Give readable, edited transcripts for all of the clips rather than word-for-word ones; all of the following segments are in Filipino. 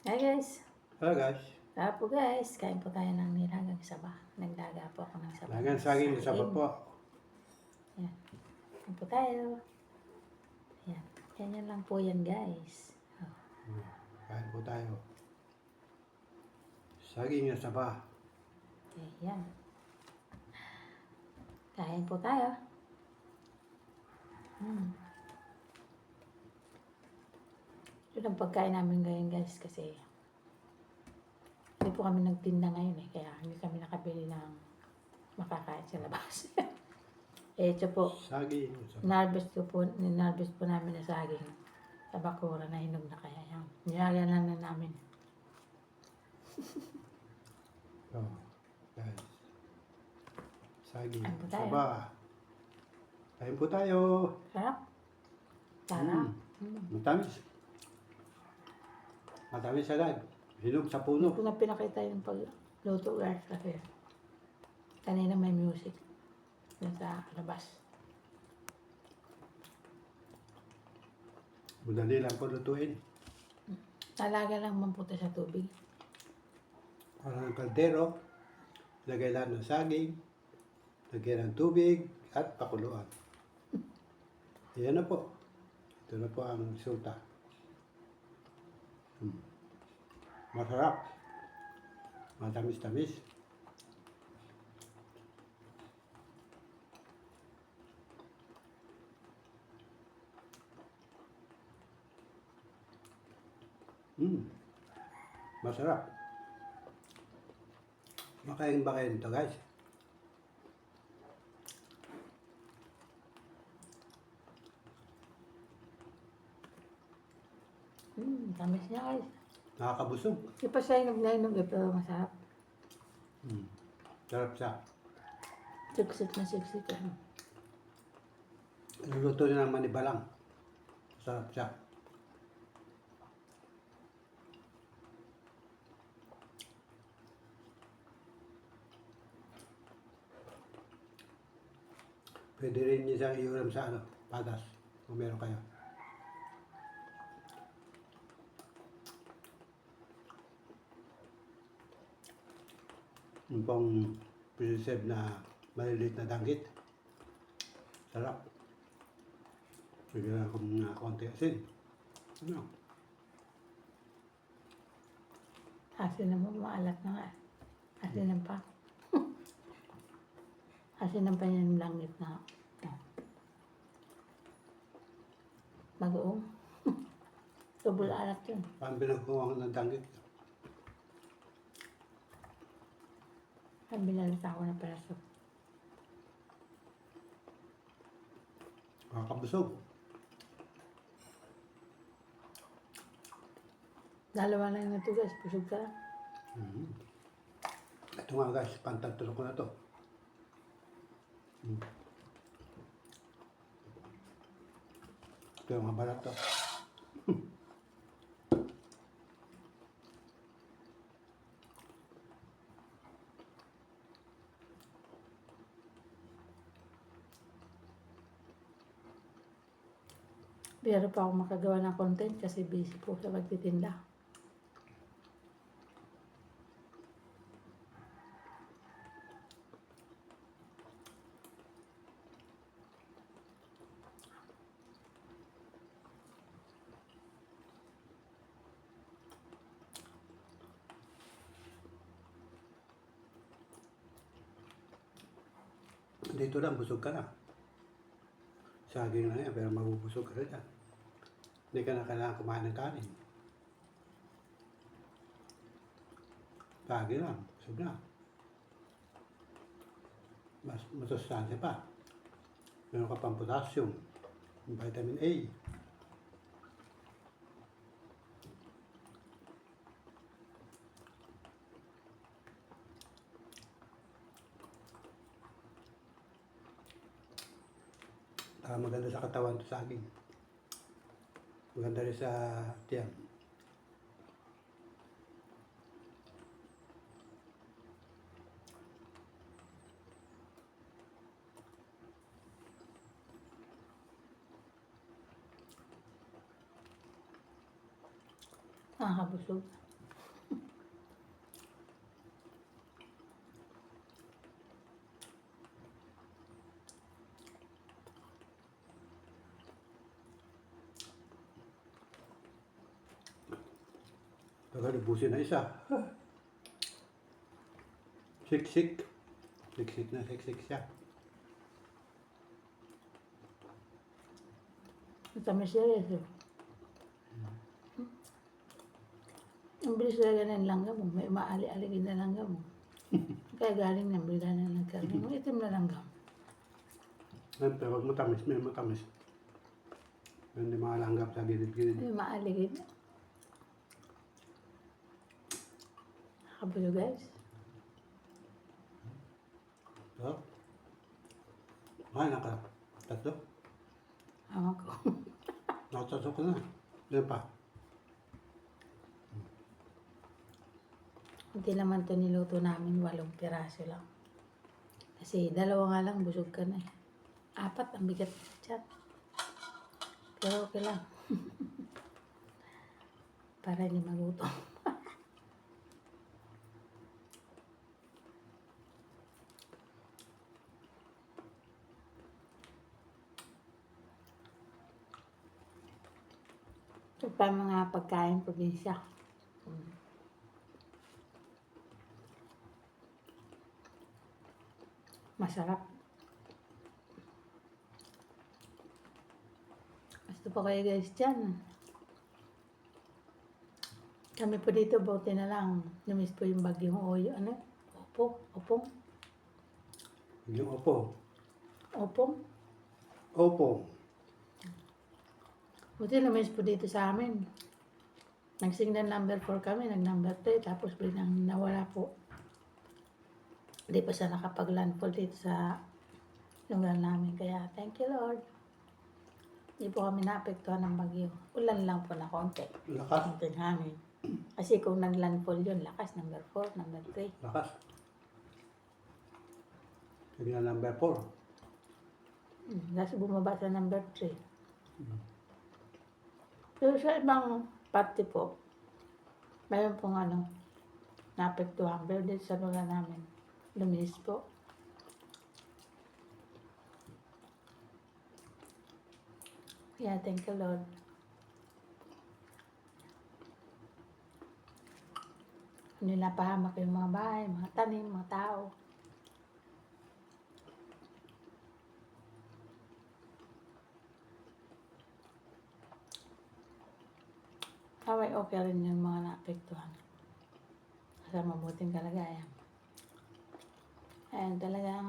Hi guys. Hello guys. Po guys, kain po tayo ng nilagang saba. Nagdaga po ako ng saba. Lagan saging sa Saging. po. Yan. Kain po tayo. Yan. Ganyan lang po yan guys. Oh. Kain po tayo. Saging na saba. Okay, yan. Kain po tayo. Ito ang pagkain namin ngayon guys kasi hindi po kami nagtinda ngayon kaya hindi kami nakabili ng makakain sa labas. Ito po, Saging na saba. ninarvest po namin na saging sa bakura na hinog na kaya yan. Nilagyan na namin. Oh, guys. Saging Kain po na tayo. saba. Kain po tayo. Sarap. Sarap. Matamis. Matamis agad. Hinog sa Hindi puno. ko na pinakita yung pagluto guys kasi kanina may music dun sa labas. Madali lang po lutuin. Talaga lang mamputa sa tubig. Parang kaldero. Lagay lang ng saging. Lagyan ng tubig at pakuluan. Ayan na po. Ito na po ang resulta. Masarap. Matamis-tamis. Masarap. Makain ba kayo nito guys? Tamis niya guys. Nakakabusog. Di pa siya hinog na hinog pero masarap. Sarap siya. Siksik na siksik. Luluto niya ng manibalang. Sarap siya. Pwede rin niya siyang iulam sa patas. Kung meron kayo. Yung pong preserve na maliliit na danggit. Sarap. Bigyan akong konti asin. Ano? Asin naman, maalat na nga. Asin ng pa. Asin ng pa niya yung langit na. Mag-uong. Tubol alat yun. Parang binagkuhan ng danggit. Binalita ako ng peraso. Makakabusog. Dalawa na yung ito guys, pusog ka lang. Ito nga guys, pantagtulog ko na to. Ito yung mga balat to. Pero pa ako makagawa ng content kasi busy po sa pagtitinda. Dito lang, busog ka na. Saging lang yan, pero mabubusog ka rin yan. Hindi ka na kailangan kumain ng kanin. Saging lang, busog na. Mas masustansya pa. Meron ka pang potassium, vitamin A. Maganda sa katawan to saging. Maganda rin sa tiyan. Nakakabusog. Baka nabusin na isa. Siksik. Siksik na siksik siya. Matamis siya eh. Ang bilis talaga ng langgam mo. May maali-aligin na langgam mo. Kaya galing ng bila na nagkaroon. Yung itim na langgam. Pero wag matamis, may matamis. Hindi malanggap sa gilid-gilid. May maaligid. Nakabulo guys. So, na ka. Tatlo. Awan ko. Nakatatlo ko na. Yan pa. Hindi naman ito niluto namin. 8 piraso lang. Kasi 2 nga lang busog ka na eh. 4 ang bigat dyan. Pero okay lang. Para hindi magutom. Ito pa mga pagkain probinsya. Masarap. Gusto po kayo guys dyan. Kami po dito, buti na lang. Namiss po yung bagyong oyo. Ano? Opong? Yung opo. Opong? Opo. Buti namiss po dito sa amin. Nagsing na number 4 kami, nag number 3, tapos biglang nawala po. Hindi pa siya nakapag-landfall dito sa lugar namin. Kaya, thank you Lord. Hindi po kami naapektuhan ng bagyo. Ulan lang po na konti. Lakas. Konting hangin. Kasi kung nag-landfall yun, lakas, number 4, number 3. Lakas. Sige na number 4. Tapos bumaba sa number 3. Pero sa ibang party po, mayroon pong naapektuhan. Pero dito sa lugar namin, luminis po. Yeah, thank you Lord. Nilapahamak yung mga bahay, mga tanim, mga tao. Kaway okay rin yung mga naapektuhan. Sa mabuting kalagayan. Ayan talaga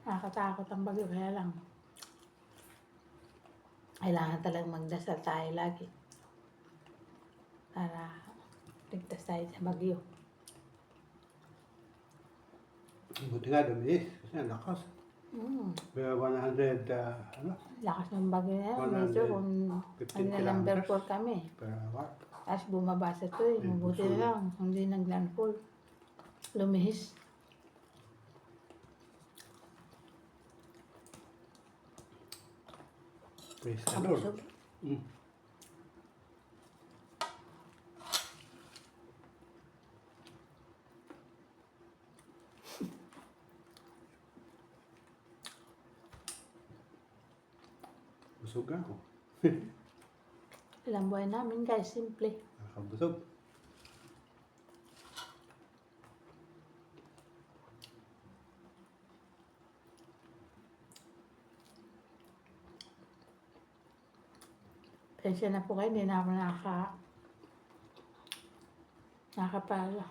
nakakatakot ang bagyo. Kaya lang, kailangan talagang magdasal tayo lagi. Para ligtas tayo sa bagyo. Buti nga dumis. Kasi ang lakas. Kaya 100, Lakas ng bagyo na yan. 115 Medyo kung number 4 kami. per hour. Tapos bumaba sa ito eh. Mabuti na lang. Hindi nag-landfall. Lumihis. Praise the Lord. Kabusog. Busog ako. Ilang buhay namin guys. Simple. Nakabusog. Pensya na po kayo. Hindi na ako nakapala.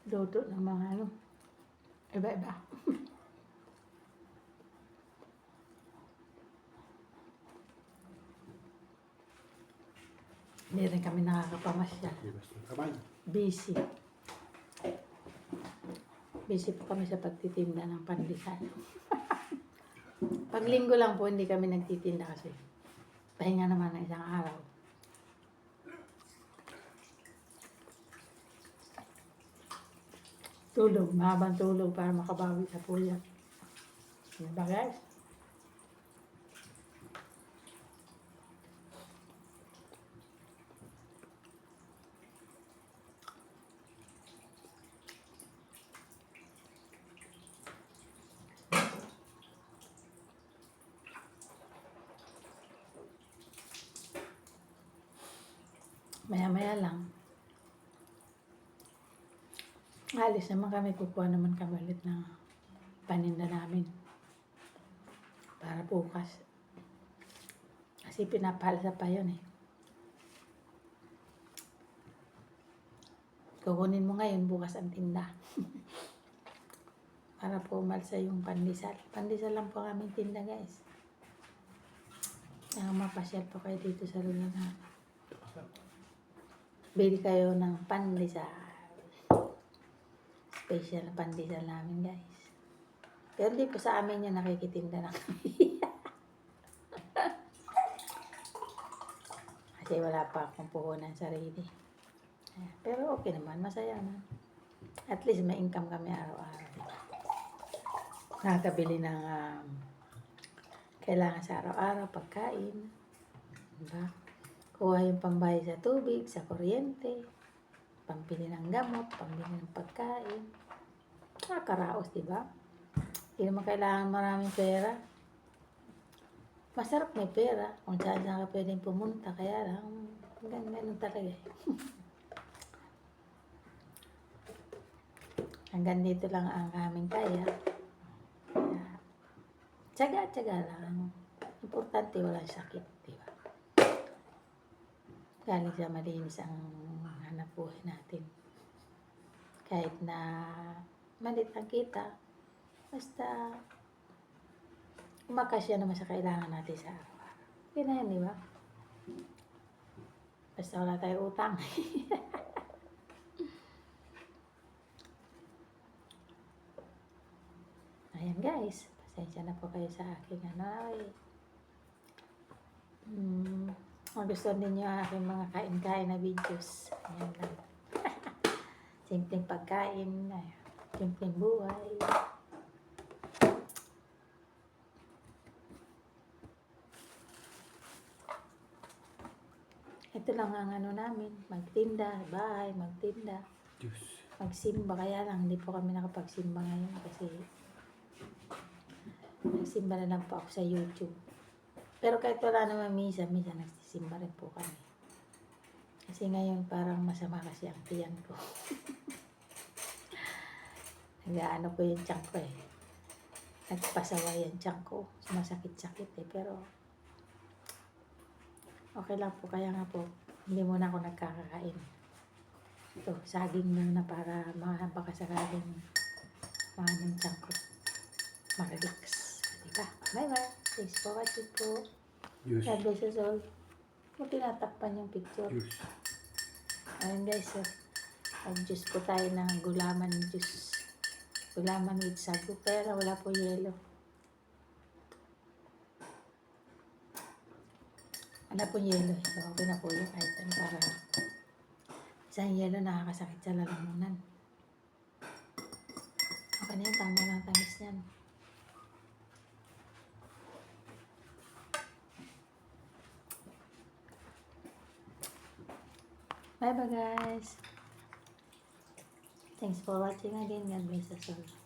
Luto ng mga iba-iba. Hindi rin kami nakakapamasyal. Ibas ng kamay. Busy. Busy po kami sa pagtitinda ng pandesal. Pag linggo lang po, hindi kami nagtitinda kasi pahinga naman ng isang araw. Tulog, mahabang tulog para makabawi sa puyat. Diba guys? Maya-maya lang. Alis naman kami, kukuha naman kami ulit ng paninda namin. Para bukas. Kasi pinapalsa pa yun eh. Kukunin mo ngayon, bukas ang tinda. Para po umalsa yung pandesal. Pandesal lang po aming tinda guys. Kaya mapasyal po kayo dito sa lugar na. Bili kayo ng pandesal. Special na pandesal namin guys. Pero di po sa amin yung nakikitinda na kami. Kasi wala pa akong puhunan sarili. Pero okay naman, masaya na. At least may income kami araw-araw. Diba? Nakakabili ng kailangan sa araw-araw, pagkain. Diba? Kuha yung pambayad sa tubig, sa kuryente, pambili ng gamot, pambili ng pagkain. Nakakaraos, diba? Hindi naman kailangan maraming pera. Masarap may pera kung saan ka pwedeng pumunta. Kaya lang, hanggang meron talaga eh. Hanggang dito lang ang aming kaya. Tsaga-tsaga lang. Importante walang sakit, diba? Galing sa malinis ang hanap buhay natin. Kahit na malit ang kita, basta umakasya naman sa kailangan natin sa araw-araw. Yun na yun, diba? Basta wala tayo utang. Ayan guys, pasensya na po kayo sa aking kung gusto ninyo aking mga kain-kain na videos. Ayan lang. Simpleng pagkain, simpleng buhay. Ito lang ang namin, magtinda, bahay, magtinda. Diyos. Magsimba, kaya lang hindi po kami nakapagsimba ngayon kasi nagsimba na lang po ako sa YouTube. Pero kahit wala naman minsan nagsisimba rin po kami. Kasi ngayon parang masama kasi ang tiyan ko. Nag-ano ko yung tiyan ko eh. Nagpasawa yung tiyan ko. Sumasakit-sakit eh. Pero okay lang po. Kaya nga po, hindi muna ako nagkakakain. Ito, saging na para baka sakaling ng tiyan ko. Mag-relax. Diba? Bye-bye. Thanks for watching po. Diyos. God bless us all. Kung tinatakpan yung picture. Diyos. Ayun guys, mag-juice po tayo ng gulaman juice. Gulaman with sago. Pero wala po yelo. Wala po yelo. So, okay na po yung item para isang yelo nakakasakit sa lalamunan. Okay na yun. Tama lang tamis yan. Bye bye guys. Thanks for watching again. God bless us all.